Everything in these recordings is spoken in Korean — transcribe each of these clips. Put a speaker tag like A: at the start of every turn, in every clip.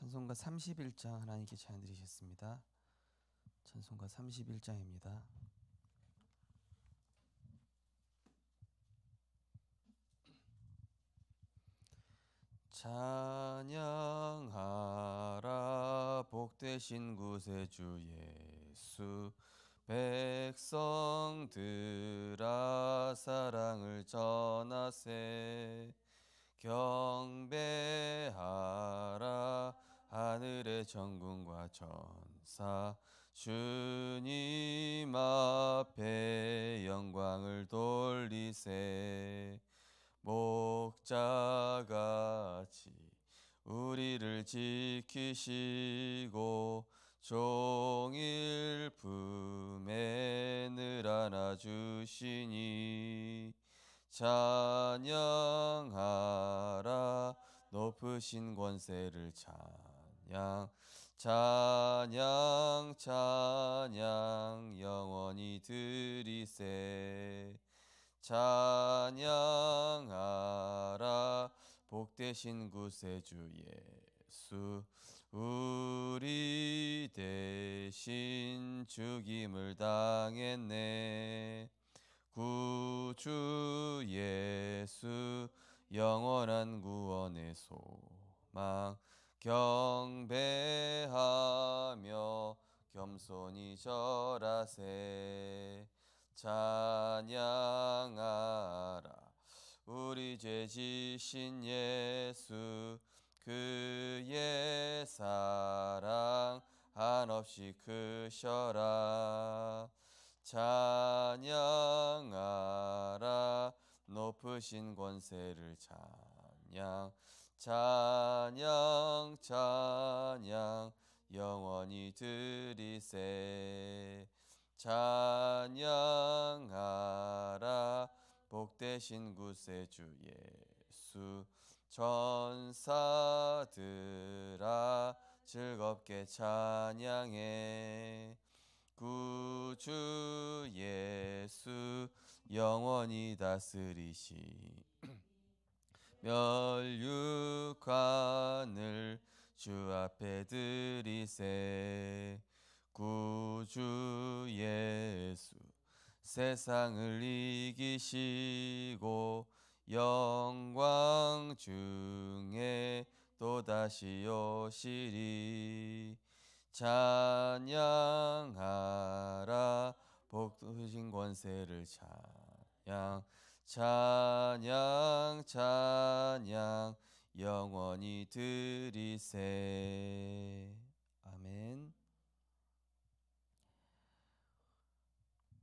A: 찬송가 31장 하나님께 찬양 드리셨습니다. 찬송가 31장입니다. 찬양하라 복되신 구세주 예수, 백성들아 사랑을 전하세. 경배하라 하늘의 천군과 천사, 주님 앞에 영광을 돌리세. 목자같이 우리를 지키시고 종일 품에 늘 안아주시니, 찬양하라 높으신 권세를 찬양, 찬양 찬양 영원히 드리세. 찬양하라 복되신 구세주 예수, 우리 대신 죽임을 당했네. 구주 예수 영원한 구원의 소망, 경배하며 겸손히 절하세. 찬양하라 우리 죄 지신 예수, 그의 사랑 한없이 크셔라. 찬양하라 높으신 권세를 찬양, 찬양 찬양 영원히 드리세. 찬양하라 복되신 구세주 예수, 천사들아 즐겁게 찬양해. 구주 예수 영원히 다스리시 멸육관을 주 앞에 드리세. 구주 예수 세상을 이기시고 영광 중에 또다시 오시리. 찬양하라 복되신 권세를 찬양, 찬양 찬양 영원히 드리세. 아멘.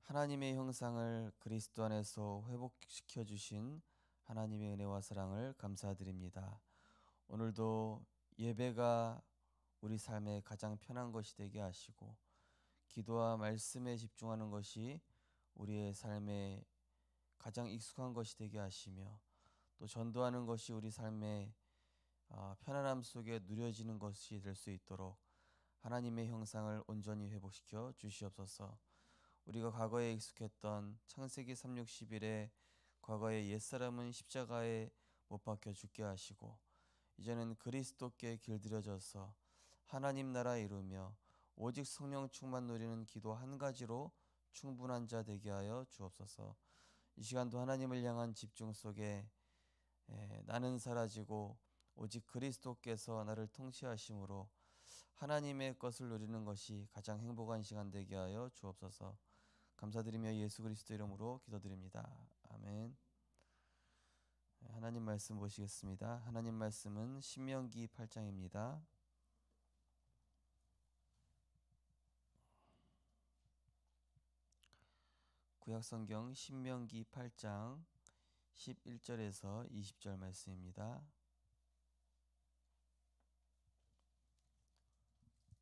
A: 하나님의 형상을 그리스도 안에서 회복시켜 주신 하나님의 은혜와 사랑을 감사드립니다. 오늘도 예배가 우리 삶에 가장 편한 것이 되게 하시고, 기도와 말씀에 집중하는 것이 우리의 삶에 가장 익숙한 것이 되게 하시며, 또 전도하는 것이 우리 삶의 편안함 속에 누려지는 것이 될 수 있도록 하나님의 형상을 온전히 회복시켜 주시옵소서. 우리가 과거에 익숙했던 창세기 3:61에 과거의 옛사람은 십자가에 못 박혀 죽게 하시고, 이제는 그리스도께 길들여져서 하나님 나라 이루며 오직 성령 충만 누리는 기도 한 가지로 충분한 자 되게 하여 주옵소서. 이 시간도 하나님을 향한 집중 속에 나는 사라지고 오직 그리스도께서 나를 통치하심으로 하나님의 것을 누리는 것이 가장 행복한 시간 되게 하여 주옵소서. 감사드리며 예수 그리스도 이름으로 기도드립니다. 아멘. 하나님 말씀 보시겠습니다. 하나님 말씀은 신명기 8장입니다. 구약성경 신명기 8장 11절에서 20절 말씀입니다.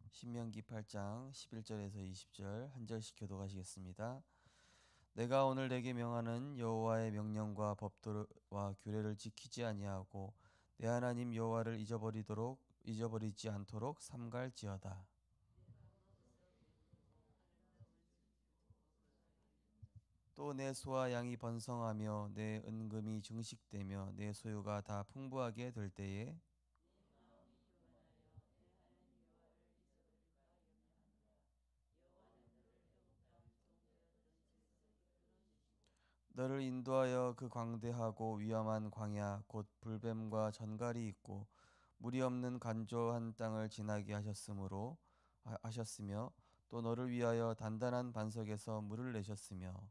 A: 신명기 8장 11절에서 20절 한 절씩 교독하시겠습니다. 내가 오늘 내게 명하는 여호와의 명령과 법도와 규례를 지키지 아니하고 내 하나님 여호와를 잊어버리지 않도록 삼갈지어다. 또 내 소와 양이 번성하며 내 은금이 증식되며 내 소유가 다 풍부하게 될 때에 너를 인도하여 그 광대하고 위험한 광야 곧 불뱀과 전갈이 있고 물이 없는 간조한 땅을 지나게 하셨으며 또 너를 위하여 단단한 반석에서 물을 내셨으며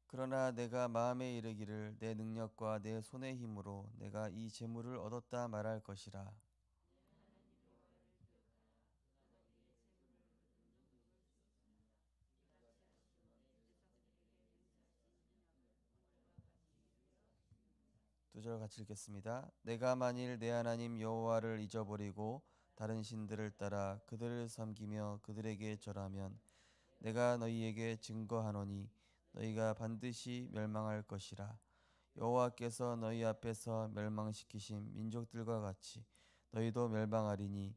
A: 그러나 내가 마음에 이르기를 내 능력과 내 손의 힘으로 내가 이 재물을 얻었다 말할 것이라. 두 절 같이 읽겠습니다. 내가 만일 내 하나님 여호와를 잊어버리고 다른 신들을 따라 그들을 섬기며 그들에게 절하면 내가 너희에게 증거하노니 너희가 반드시 멸망할 것이라. 여호와께서 너희 앞에서 멸망시키신 민족들과 같이 너희도 멸망하리니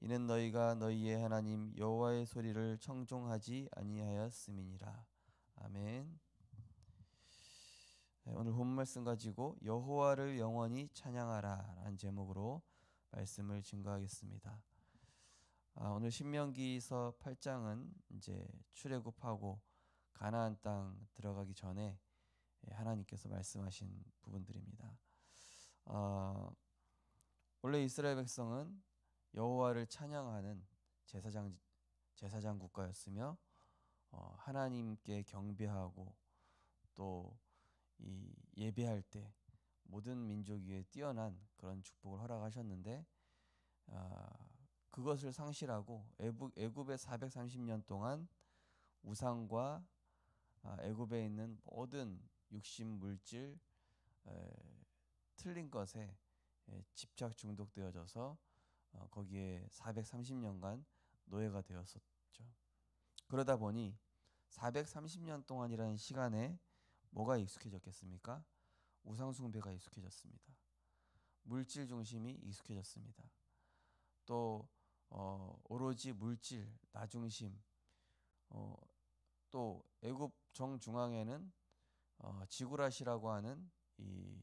A: 이는 너희가 너희의 하나님 여호와의 소리를 청종하지 아니하였음이니라. 아멘. 오늘 본 말씀 가지고 여호와를 영원히 찬양하라 라는 제목으로 말씀을 증거하겠습니다. 오늘 신명기서 8장은 이제 출애굽하고 가나안 땅 들어가기 전에 하나님께서 말씀하신 부분들입니다. 원래 이스라엘 백성은 여호와를 찬양하는 제사장 국가였으며 하나님께 경배하고 또 이 예배할 때 모든 민족 위에 뛰어난 그런 축복을 허락하셨는데 그것을 상실하고 애굽에 430년 동안 우상과 애굽에 있는 모든 육신 물질 틀린 것에 집착 중독되어져서 거기에 430년간 노예가 되었었죠. 그러다 보니 430년 동안이라는 시간에 뭐가 익숙해졌겠습니까? 우상 숭배가 익숙해졌습니다. 물질 중심이 익숙해졌습니다. 또 오로지 물질, 나 중심. 또 애굽 정중앙에는 지구라시라고 하는 이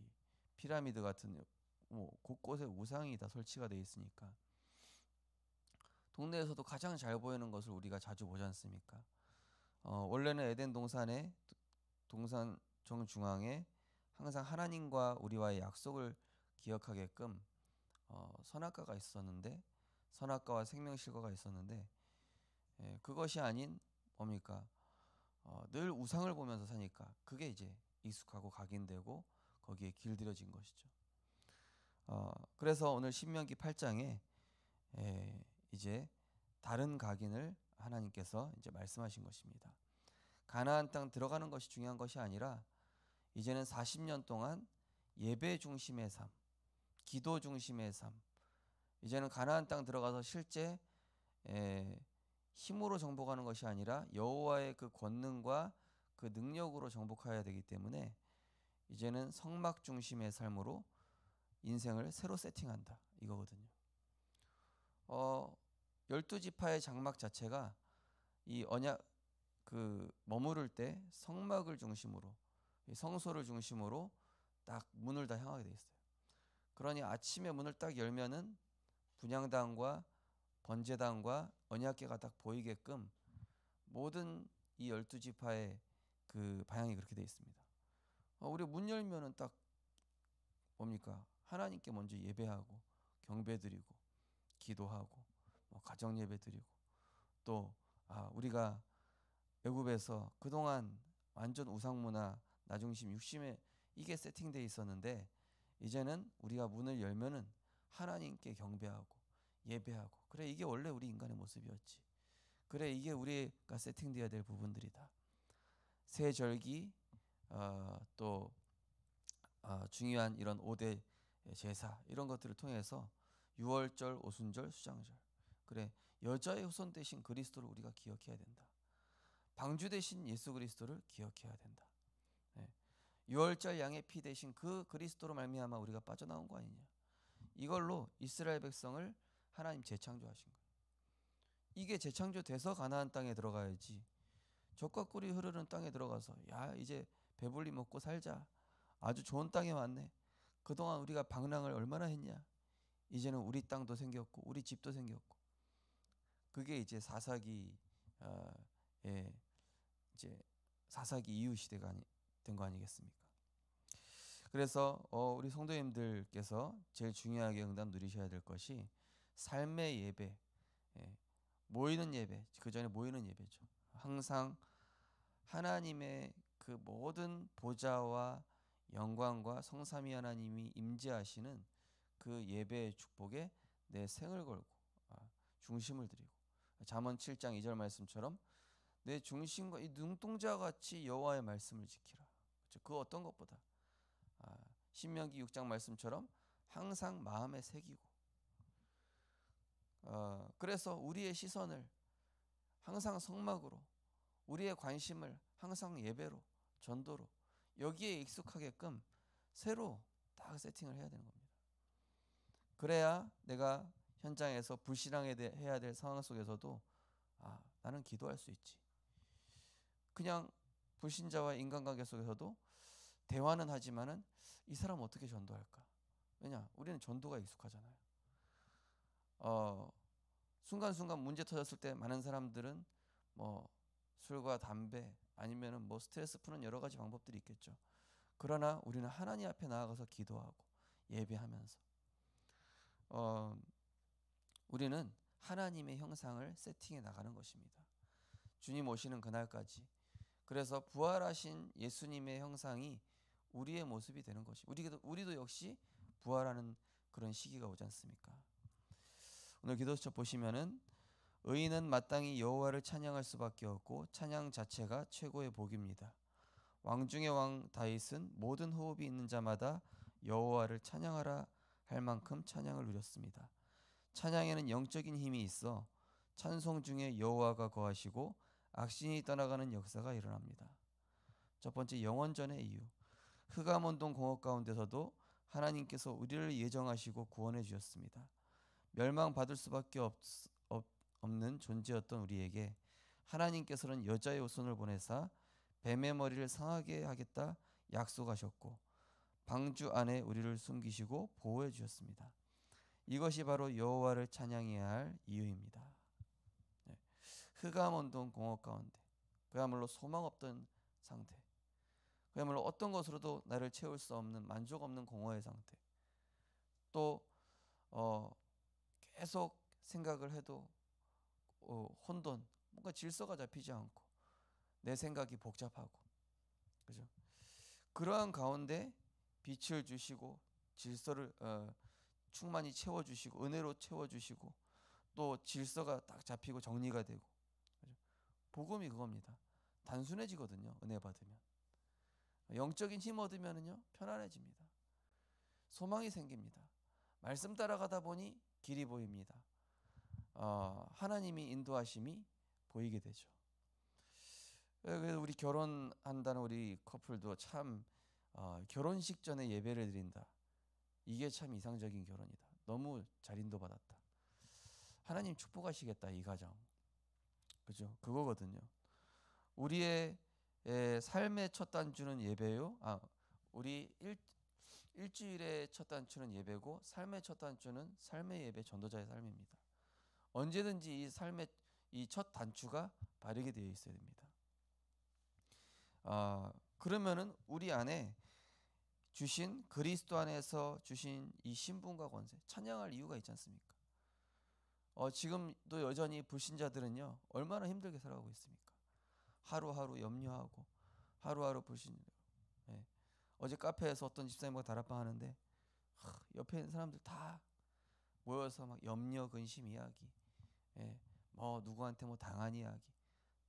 A: 피라미드 같은 곳곳에 우상이 다 설치가 되어 있으니까 동네에서도 가장 잘 보이는 것을 우리가 자주 보지 않습니까? 원래는 에덴 동산 정중앙에 항상 하나님과 우리와의 약속을 기억하게끔 선악과가 있었는데 선악과와 생명실과가 있었는데 그것이 아닌 뭡니까? 늘 우상을 보면서 사니까 그게 이제 익숙하고 각인되고 거기에 길들여진 것이죠. 그래서 오늘 신명기 8장에 이제 다른 각인을 하나님께서 이제 말씀하신 것입니다. 가나안 땅 들어가는 것이 중요한 것이 아니라 이제는 40년 동안 예배 중심의 삶, 기도 중심의 삶. 이제는 가나안 땅 들어가서 실제 힘으로 정복하는 것이 아니라 여호와의 그 권능과 그 능력으로 정복해야 되기 때문에 이제는 성막 중심의 삶으로 인생을 새로 세팅한다 이거거든요. 12지파의 장막 자체가 이 언약 머무를 때 성막을 중심으로 성소를 중심으로 딱 문을 다 향하게 돼 있어요. 그러니 아침에 문을 딱 열면은 분향단과 번제단과 언약궤가 딱 보이게끔 모든 이 12지파의 그 방향이 그렇게 돼 있습니다. 우리 문 열면은 딱 뭡니까? 하나님께 먼저 예배하고 경배드리고 기도하고 가정 예배드리고 또 우리가 애굽에서 그동안 완전 우상문화 나중심 육심에 이게 세팅되어 있었는데 이제는 우리가 문을 열면은 하나님께 경배하고 예배하고 그래 이게 원래 우리 인간의 모습이었지. 그래 이게 우리가 세팅되어야 될 부분들이다. 새 절기 또 중요한 이런 5대 제사 이런 것들을 통해서 유월절, 오순절, 수장절 그래 여자의 후손 대신 그리스도를 우리가 기억해야 된다. 방주 대신 예수 그리스도를 기억해야 된다. 유월절 양의 피 대신 그 그리스도로 말미암아 우리가 빠져나온 거 아니냐. 이걸로 이스라엘 백성을 하나님 재창조하신 거예요. 이게 재창조돼서 가나안 땅에 들어가야지. 젖과 꿀이 흐르는 땅에 들어가서 야 이제 배불리 먹고 살자. 아주 좋은 땅에 왔네. 그동안 우리가 방랑을 얼마나 했냐. 이제는 우리 땅도 생겼고 우리 집도 생겼고. 그게 이제 사사기 이제 사사기 이후 시대가 된 거 아니겠습니까? 그래서 우리 성도님들께서 제일 중요하게 응답 누리셔야 될 것이 삶의 예배, 모이는 예배, 그 전에 모이는 예배죠. 항상 하나님의 그 모든 보좌와 영광과 성삼위 하나님이 임재하시는 그 예배의 축복에 내 생을 걸고 중심을 드리고, 잠언 7장 2절 말씀처럼 내 중심과 이 눈동자 같이 여호와의 말씀을 지키라. 그렇죠? 그 어떤 것보다 신명기 6장 말씀처럼 항상 마음에 새기고, 그래서 우리의 시선을 항상 성막으로, 우리의 관심을 항상 예배로, 전도로, 여기에 익숙하게끔 새로 딱 세팅을 해야 되는 겁니다. 그래야 내가 현장에서 불신앙해야 될 상황 속에서도 나는 기도할 수 있지. 그냥 불신자와 인간관계 속에서도 대화는 하지만은 이 사람 어떻게 전도할까? 왜냐? 우리는 전도가 익숙하잖아요. 순간순간 문제 터졌을 때 많은 사람들은 뭐 술과 담배 아니면은 뭐 스트레스 푸는 여러 가지 방법들이 있겠죠. 그러나 우리는 하나님 앞에 나아가서 기도하고 예배하면서 우리는 하나님의 형상을 세팅해 나가는 것입니다. 주님 오시는 그날까지. 그래서 부활하신 예수님의 형상이 우리의 모습이 되는 것이, 우리도 역시 부활하는 그런 시기가 오지 않습니까? 오늘 기도수첩 보시면은 의인은 마땅히 여호와를 찬양할 수밖에 없고 찬양 자체가 최고의 복입니다. 왕 중의 왕 다윗은 모든 호흡이 있는 자마다 여호와를 찬양하라 할 만큼 찬양을 누렸습니다. 찬양에는 영적인 힘이 있어 찬송 중에 여호와가 거하시고 악신이 떠나가는 역사가 일어납니다. 첫 번째, 영원전의 이유. 흑암온동 공업 가운데서도 하나님께서 우리를 예정하시고 구원해 주셨습니다. 멸망받을 수밖에 없는 존재였던 우리에게 하나님께서는 여자의 후손을 보내사 뱀의 머리를 상하게 하겠다 약속하셨고 방주 안에 우리를 숨기시고 보호해 주셨습니다. 이것이 바로 여호와를 찬양해야 할 이유입니다. 흑암온동 공업 가운데, 그야말로 소망 없던 상태, 그야말로 어떤 것으로도 나를 채울 수 없는 만족 없는 공허의 상태, 또 계속 생각을 해도 혼돈, 뭔가 질서가 잡히지 않고 내 생각이 복잡하고, 그죠? 그러한 가운데 빛을 주시고 질서를 충만히 채워주시고 은혜로 채워주시고 또 질서가 딱 잡히고 정리가 되고, 그죠? 복음이 그겁니다. 단순해지거든요. 은혜 받으면 영적인 힘 얻으면은요 편안해집니다. 소망이 생깁니다. 말씀 따라가다 보니 길이 보입니다. 하나님이 인도하심이 보이게 되죠. 그래서 우리 결혼한다는 우리 커플도 참 결혼식 전에 예배를 드린다. 이게 참 이상적인 결혼이다. 너무 잘 인도받았다. 하나님 축복하시겠다 이 가정. 그죠? 그거거든요. 우리의 삶의 첫 단추는 예배요. 우리 일주일의 첫 단추는 예배고 삶의 첫 단추는 삶의 예배, 전도자의 삶입니다. 언제든지 이 삶의 이 첫 단추가 바르게 되어 있어야 됩니다. 그러면은 우리 안에 주신 그리스도 안에서 주신 이 신분과 권세, 찬양할 이유가 있지 않습니까? 지금도 여전히 불신자들은요 얼마나 힘들게 살아가고 있습니까? 하루하루 염려하고 하루하루 불신. 어제 카페에서 어떤 집사님과 다락방 하는데 옆에 있는 사람들 다 모여서 막 염려 근심 이야기, 뭐 누구한테 뭐 당한 이야기,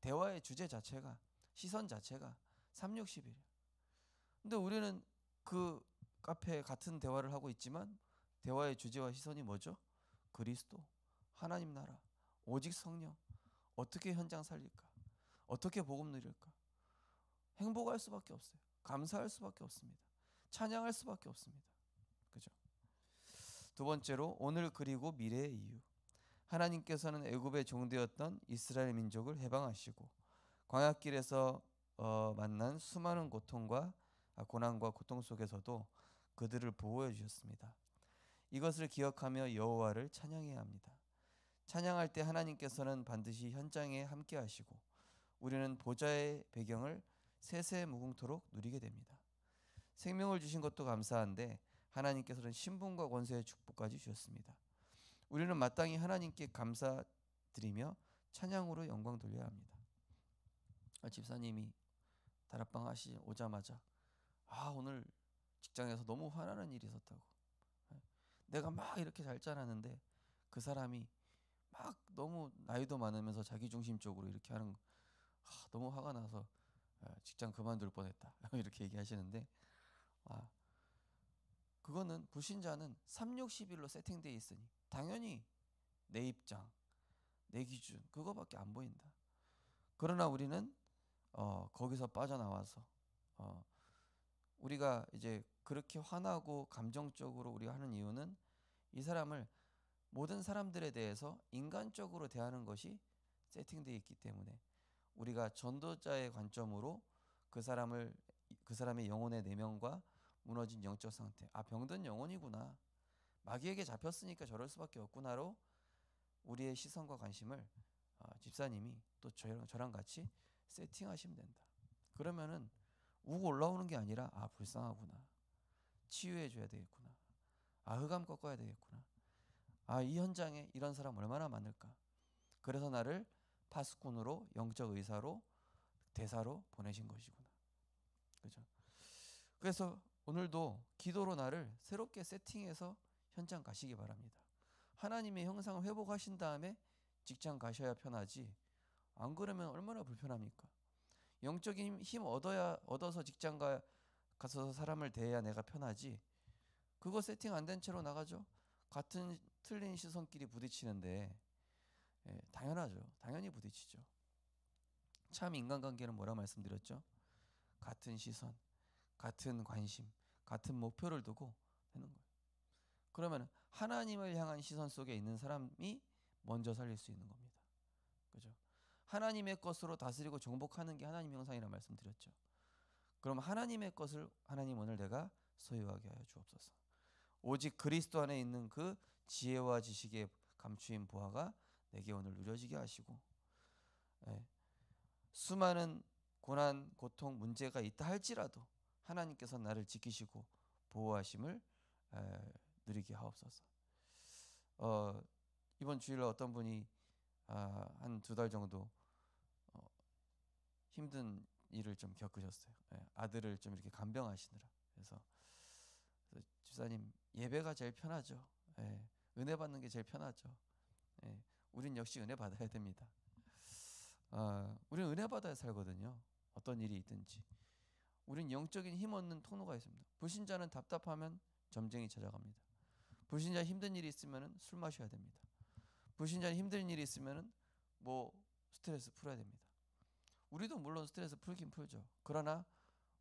A: 대화의 주제 자체가, 시선 자체가 360이에요. 근데 우리는 그 카페 같은 대화를 하고 있지만 대화의 주제와 시선이 뭐죠? 그리스도, 하나님 나라, 오직 성령, 어떻게 현장 살릴까, 어떻게 복음 누릴까. 행복할 수밖에 없어요. 감사할 수밖에 없습니다. 찬양할 수밖에 없습니다. 그죠? 두 번째로, 오늘 그리고 미래의 이유. 하나님께서는 애굽의 종되었던 이스라엘 민족을 해방하시고 광야길에서 만난 수많은 고난과 고통 속에서도 그들을 보호해 주셨습니다. 이것을 기억하며 여호와를 찬양해야 합니다. 찬양할 때 하나님께서는 반드시 현장에 함께 하시고 우리는 보좌의 배경을 세세무궁토록 누리게 됩니다. 생명을 주신 것도 감사한데 하나님께서는 신분과 권세의 축복까지 주셨습니다. 우리는 마땅히 하나님께 감사드리며 찬양으로 영광 돌려야 합니다. 집사님이 다락방 오자마자 오늘 직장에서 너무 화나는 일이 있었다고. 내가 막 이렇게 잘 자랐는데 그 사람이 막 너무 나이도 많으면서 자기중심적으로 이렇게 하는 거, 너무 화가 나서 직장 그만둘 뻔했다. 이렇게 얘기하시는데 그거는 불신자는 360일로 세팅되어 있으니 당연히 내 입장, 내 기준 그거밖에 안 보인다. 그러나 우리는 거기서 빠져나와서 우리가 이제 그렇게 화나고 감정적으로 우리가 하는 이유는 이 사람을 모든 사람들에 대해서 인간적으로 대하는 것이 세팅되어 있기 때문에 우리가 전도자의 관점으로 그 사람의 영혼의 내면과 무너진 영적 상태, 병든 영혼이구나, 마귀에게 잡혔으니까 저럴 수밖에 없구나로 우리의 시선과 관심을 집사님이 또 저랑 같이 세팅하시면 된다. 그러면은 우고 올라오는 게 아니라 불쌍하구나, 치유해 줘야 되겠구나, 흑암 꺾어야 되겠구나, 이 현장에 이런 사람 얼마나 많을까, 그래서 나를 파수꾼으로 영적 의사로 대사로 보내신 것이구나. 그죠? 그래서 오늘도 기도로 나를 새롭게 세팅해서 현장 가시기 바랍니다. 하나님의 형상을 회복하신 다음에 직장 가셔야 편하지, 안 그러면 얼마나 불편합니까? 영적인 힘 얻어서 직장 가서 사람을 대해야 내가 편하지, 그거 세팅 안 된 채로 나가죠. 같은 틀린 시선끼리 부딪히는데 당연하죠. 당연히 부딪히죠. 참 인간관계는 뭐라 말씀드렸죠? 같은 시선, 같은 관심, 같은 목표를 두고 되는 거예요. 그러면 하나님을 향한 시선 속에 있는 사람이 먼저 살릴 수 있는 겁니다. 그죠? 하나님의 것으로 다스리고 정복하는 게 하나님의 형상이라는 말씀드렸죠. 그럼 하나님의 것을 하나님 오늘 내가 소유하게 하여 주옵소서. 오직 그리스도 안에 있는 그 지혜와 지식의 감추인 보화가 내게 오늘 누려지게 하시고, 수많은 고난, 고통, 문제가 있다 할지라도 하나님께서 나를 지키시고 보호하심을 누리게 하옵소서. 이번 주일에 어떤 분이 한 2달 정도 힘든 일을 좀 겪으셨어요. 아들을 좀 이렇게 간병하시느라. 그래서 집사님, 예배가 제일 편하죠. 은혜 받는 게 제일 편하죠. 우린 역시 은혜 받아야 됩니다. 우리는 은혜 받아야 살거든요. 어떤 일이 있든지. 우린 영적인 힘 얻는 통로가 있습니다. 불신자는 답답하면 점쟁이 찾아갑니다. 불신자 힘든 일이 있으면 술 마셔야 됩니다. 불신자는 힘든 일이 있으면 스트레스 풀어야 됩니다. 우리도 물론 스트레스 풀긴 풀죠. 그러나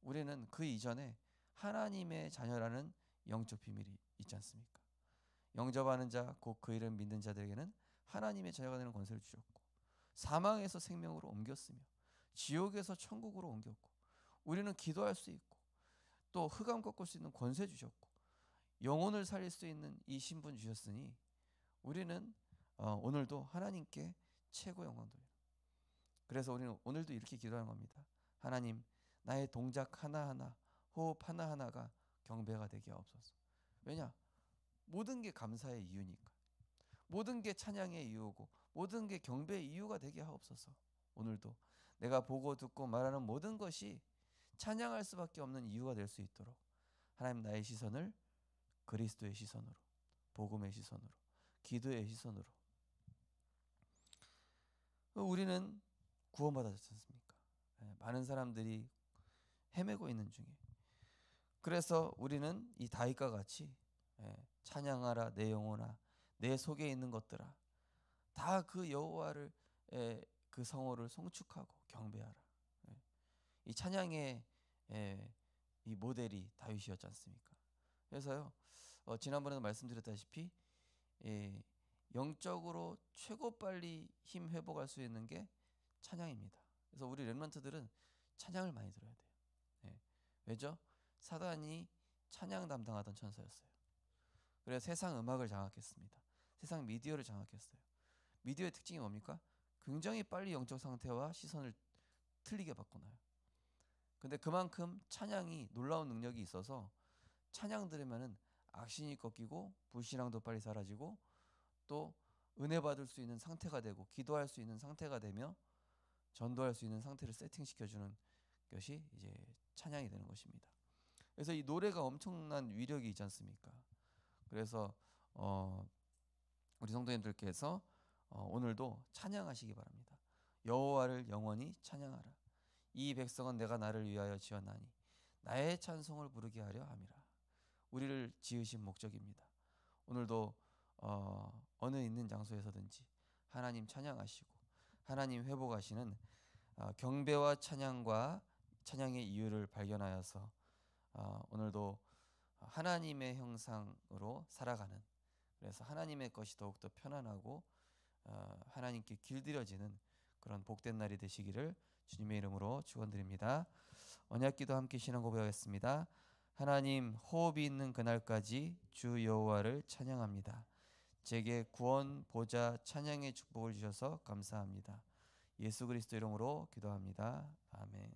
A: 우리는 그 이전에 하나님의 자녀라는 영적 비밀이 있지 않습니까? 영접하는 자, 곧 그 이름 믿는 자들에게는 하나님의 자녀가 되는 권세를 주셨고, 사망에서 생명으로 옮겼으며 지옥에서 천국으로 옮겼고, 우리는 기도할 수 있고 또 흑암 꺾을 수 있는 권세 주셨고 영혼을 살릴 수 있는 이 신분 주셨으니 우리는 오늘도 하나님께 최고 영광 돌려. 그래서 우리는 오늘도 이렇게 기도하는 겁니다. 하나님, 나의 동작 하나하나, 호흡 하나하나가 경배가 되게 하옵소서. 왜냐? 모든 게 감사의 이유니까. 모든 게 찬양의 이유고 모든 게 경배의 이유가 되게 하옵소서. 오늘도 내가 보고 듣고 말하는 모든 것이 찬양할 수밖에 없는 이유가 될 수 있도록 하나님, 나의 시선을 그리스도의 시선으로, 복음의 시선으로, 기도의 시선으로. 우리는 구원받았지 않습니까? 많은 사람들이 헤매고 있는 중에, 그래서 우리는 이 다윗과 같이 찬양하라 내 영혼아, 내 속에 있는 것들아, 다 그 여호와를 그 성호를 송축하고 경배하라. 이 찬양의 이 모델이 다윗이었지 않습니까? 그래서요, 지난번에도 말씀드렸다시피 영적으로 최고 빨리 힘 회복할 수 있는 게 찬양입니다. 그래서 우리 렘넌트들은 찬양을 많이 들어야 돼요. 왜죠? 사단이 찬양 담당하던 천사였어요. 그래서 세상 음악을 장악했습니다. 세상 미디어를 장악했어요. 미디어의 특징이 뭡니까? 굉장히 빨리 영적 상태와 시선을 틀리게 바꾸나요. 근데 그만큼 찬양이 놀라운 능력이 있어서 찬양 들으면은 악신이 꺾이고 불신앙도 빨리 사라지고 또 은혜 받을 수 있는 상태가 되고 기도할 수 있는 상태가 되며 전도할 수 있는 상태를 세팅시켜주는 것이 이제 찬양이 되는 것입니다. 그래서 이 노래가 엄청난 위력이 있지 않습니까? 그래서 우리 성도님들께서 오늘도 찬양하시기 바랍니다. 여호와를 영원히 찬양하라. 이 백성은 내가 나를 위하여 지었나니 나의 찬송을 부르게 하려 함이라. 우리를 지으신 목적입니다. 오늘도 어느 있는 장소에서든지 하나님 찬양하시고 하나님 회복하시는 경배와 찬양의 이유를 발견하여서 오늘도 하나님의 형상으로 살아가는, 그래서 하나님의 것이 더욱더 편안하고 하나님께 길들여지는 그런 복된 날이 되시기를 주님의 이름으로 축원드립니다. 언약기도 함께 신앙 고백하겠습니다. 하나님, 호흡이 있는 그날까지 주 여호와를 찬양합니다. 제게 구원, 보좌, 찬양의 축복을 주셔서 감사합니다. 예수 그리스도 이름으로 기도합니다. 아멘.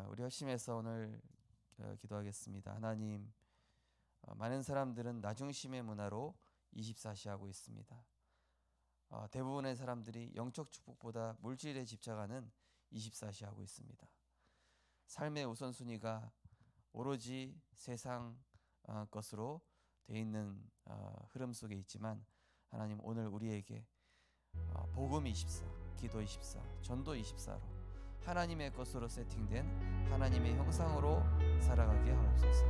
A: 우리 열심해서 오늘 기도하겠습니다. 하나님, 많은 사람들은 나중심의 문화로 24시 하고 있습니다. 대부분의 사람들이 영적 축복보다 물질에 집착하는 24시 하고 있습니다. 삶의 우선순위가 오로지 세상 것으로 돼 있는 흐름 속에 있지만 하나님, 오늘 우리에게 복음 24, 기도 24, 전도 24로 하나님의 것으로 세팅된 하나님의 형상으로 살아가게 하옵소서.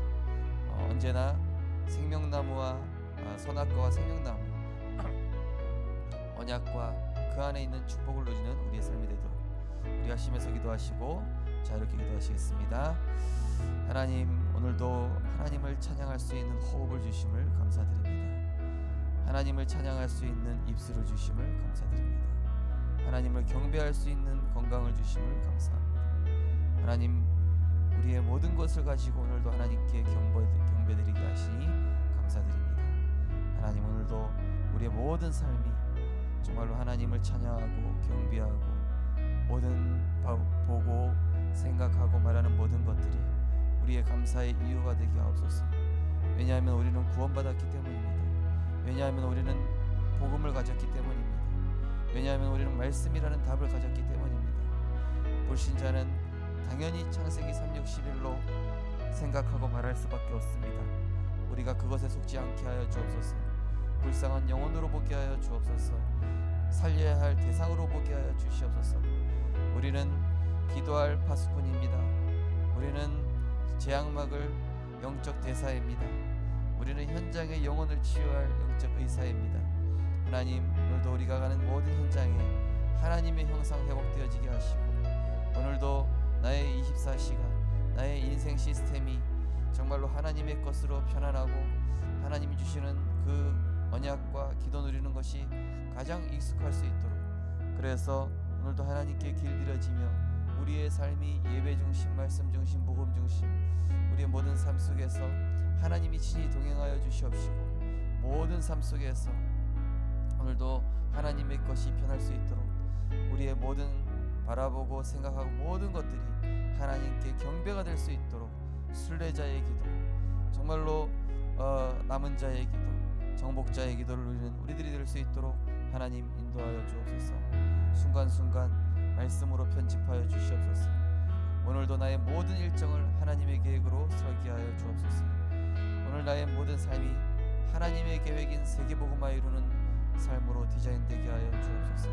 A: 언제나 생명나무와 선악과와 생명나무 언약과 그 안에 있는 축복을 누리는 우리의 삶이 되도록 우리 하심에서 기도하시고 자유롭게 기도하시겠습니다. 하나님, 오늘도 하나님을 찬양할 수 있는 호흡을 주심을 감사드립니다. 하나님을 찬양할 수 있는 입술을 주심을 감사드립니다. 하나님을 경배할 수 있는 건강을 주심을 감사합니다. 하나님, 우리의 모든 것을 가지고 오늘도 하나님께 경배드리게 하시니 감사드립니다. 하나님, 오늘도 우리의 모든 삶이 정말로 하나님을 찬양하고 경배하고 모든 보고 생각하고 말하는 모든 것들이 우리의 감사의 이유가 되게 하옵소서. 왜냐하면 우리는 구원받았기 때문입니다. 왜냐하면 우리는 복음을 가졌기 때문입니다. 왜냐하면 우리는 말씀이라는 답을 가졌기 때문입니다. 불신자는 당연히 창세기 3:11로 생각하고 말할 수밖에 없습니다. 우리가 그것에 속지 않게 하여 주옵소서. 불쌍한 영혼으로 보게 하여 주옵소서. 살려야 할 대상으로 보게 하여 주시옵소서. 우리는 기도할 파수꾼입니다. 우리는 제약막을 영적 대사입니다. 우리는 현장의 영혼을 치유할 영적 의사입니다. 하나님, 오늘도 우리가 가는 모든 현장에 하나님의 형상 회복되어지게 하시고 오늘도 나의 24시가 나의 인생 시스템이 정말로 하나님의 것으로 편안하고 하나님이 주시는 그 언약과 기도 누리는 것이 가장 익숙할 수 있도록, 그래서 오늘도 하나님께 길들여지며 우리의 삶이 예배 중심, 말씀 중심, 복음 중심, 우리의 모든 삶 속에서 하나님이 친히 동행하여 주시옵시고 모든 삶 속에서 오늘도 하나님의 것이 편할 수 있도록 우리의 모든 바라보고 생각하고 모든 것들이 하나님께 경배가 될 수 있도록 순례자의 기도, 정말로 남은 자의 기도, 정복자의 기도를 누리는 우리들이 될 수 있도록 하나님 인도하여 주옵소서. 순간순간 말씀으로 편집하여 주시옵소서. 오늘도 나의 모든 일정을 하나님의 계획으로 설계하여 주옵소서. 오늘 나의 모든 삶이 하나님의 계획인 세계복음화 이루는 삶으로 디자인되게 하여 주옵소서.